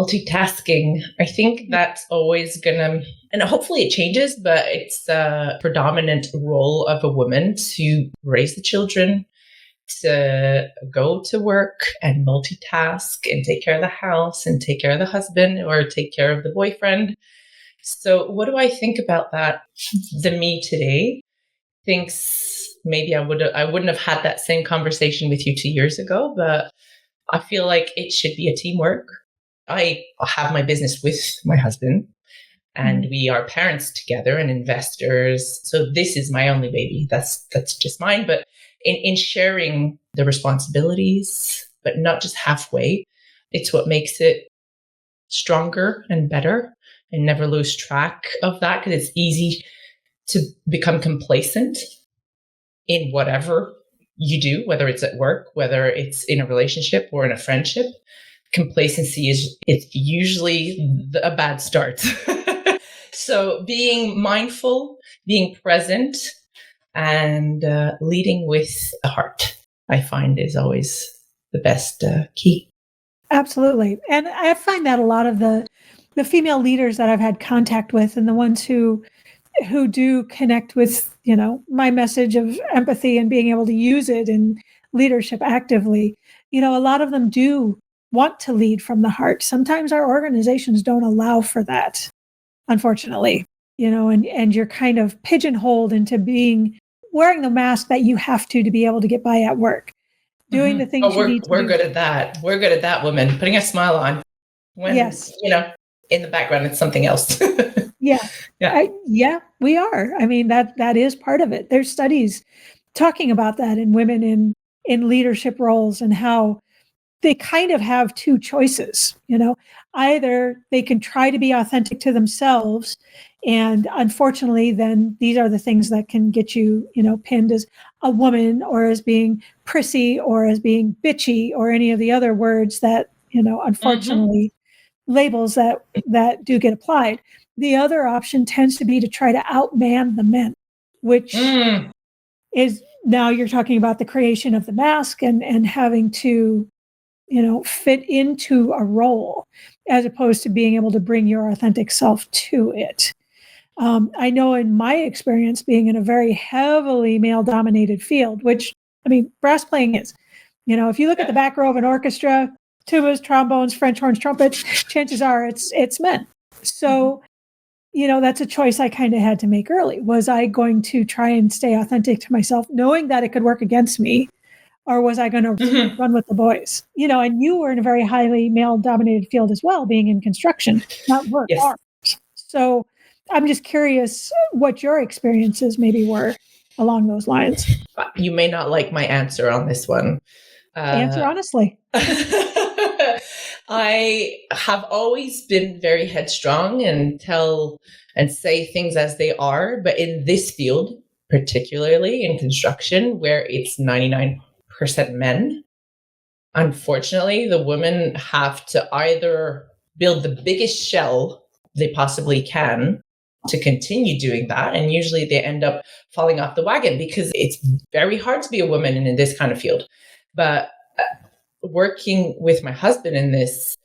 multitasking. I think that's always gonna, and hopefully it changes, but it's a predominant role of a woman to raise the children, to go to work and multitask and take care of the house and take care of the husband or take care of the boyfriend. So what do I think about that? The me today thinks maybe I wouldn't have had that same conversation with you 2 years ago, but I feel like it should be a teamwork. I have my business with my husband and we are parents together and investors. So this is my only baby. That's just mine. But in sharing the responsibilities, but not just halfway, it's what makes it stronger and better, and never lose track of that, because it's easy to become complacent in whatever you do, whether it's at work, whether it's in a relationship or in a friendship. Complacency it's usually a bad start. So being mindful, being present, and leading with the heart, I find is always the best key. Absolutely. And I find that a lot of the female leaders that I've had contact with, and the ones who do connect with, my message of empathy and being able to use it in leadership actively, a lot of them do want to lead from the heart. Sometimes our organizations don't allow for that, unfortunately, and you're kind of pigeonholed into wearing the mask that you have to be able to get by at work, doing the things you need to do. We're good at that. We're good at that, women, putting a smile on when, yes. In the background, it's something else. Yeah, we are. I mean, that is part of it. There's studies talking about that in women in leadership roles, and how they kind of have two choices. Either they can try to be authentic to themselves, and unfortunately, then these are the things that can get you, pinned as a woman, or as being prissy, or as being bitchy, or any of the other words that, unfortunately, labels that do get applied. The other option tends to be to try to outman the men, which is, now you're talking about the creation of the mask and having to, fit into a role, as opposed to being able to bring your authentic self to it. I know in my experience, being in a very heavily male-dominated field, which, brass playing is, if you look at the back row of an orchestra, tubas, trombones, French horns, trumpets, chances are it's men. So, that's a choice I kind of had to make early. Was I going to try and stay authentic to myself, knowing that it could work against me? Or was I going to run with the boys? And you were in a very highly male-dominated field as well, being in construction, not work. Yes. So I'm just curious what your experiences maybe were along those lines. You may not like my answer on this one. Answer honestly. I have always been very headstrong and say things as they are. But in this field, particularly in construction, where it's 99% men, unfortunately, the women have to either build the biggest shell they possibly can to continue doing that. And usually they end up falling off the wagon, because it's very hard to be a woman in this kind of field. But working with my husband in this,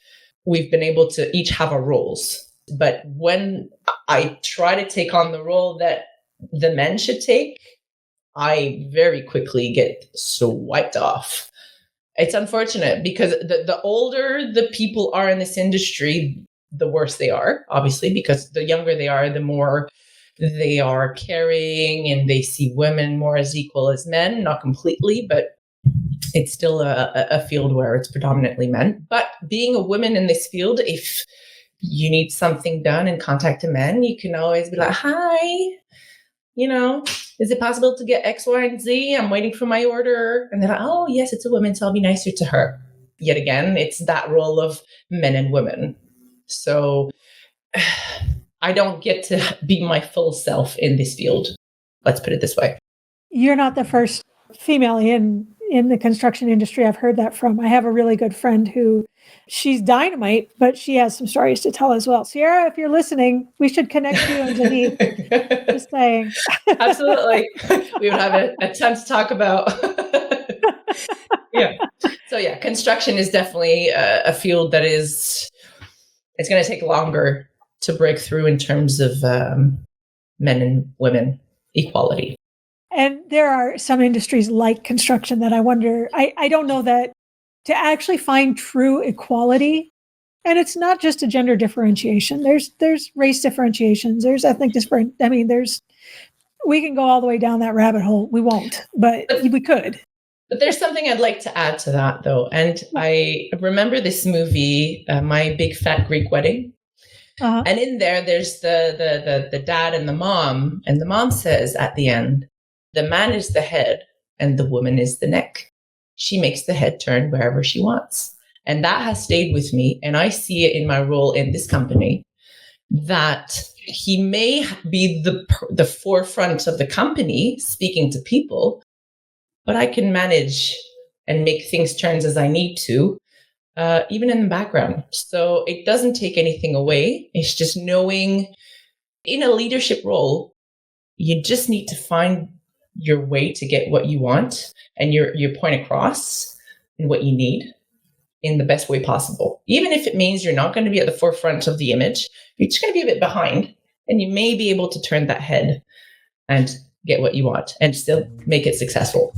we've been able to each have our roles. But when I try to take on the role that the men should take, I very quickly get swiped off. It's unfortunate, because the older the people are in this industry, the worse they are, obviously, because the younger they are, the more they are caring, and they see women more as equal as men. Not completely, but it's still a field where it's predominantly men. But being a woman in this field, if you need something done and contact a man, you can always be like, hi, is it possible to get X, Y, and Z? I'm waiting for my order. And they're like, oh, yes, it's a woman, so I'll be nicer to her. Yet again, it's that role of men and women. So I don't get to be my full self in this field. Let's put it this way. You're not the first female in the construction industry I've heard that from. I have a really good friend who, she's dynamite, but she has some stories to tell as well. Sierra, if you're listening, we should connect you and Janik. Just saying. Absolutely. We would have a ton to talk about. Yeah. So yeah, construction is definitely a field that is it's going to take longer to break through in terms of men and women equality. And there are some industries like construction that I wonder, I don't know that to actually find true equality, and it's not just a gender differentiation. There's race differentiations, there's ethnic different. I mean, we can go all the way down that rabbit hole. We won't, but we could. But there's something I'd like to add to that, though. And I remember this movie, My Big Fat Greek Wedding. Uh-huh. And in there, there's the dad and the mom says at the end, the man is the head and the woman is the neck. She makes the head turn wherever she wants. And that has stayed with me. And I see it in my role in this company, that he may be the forefront of the company speaking to people, but I can manage and make things turn as I need to, even in the background. So it doesn't take anything away. It's just knowing in a leadership role, you just need to find your way to get what you want and your point across and what you need in the best way possible. Even if it means you're not going to be at the forefront of the image, you're just going to be a bit behind, and you may be able to turn that head and get what you want and still make it successful.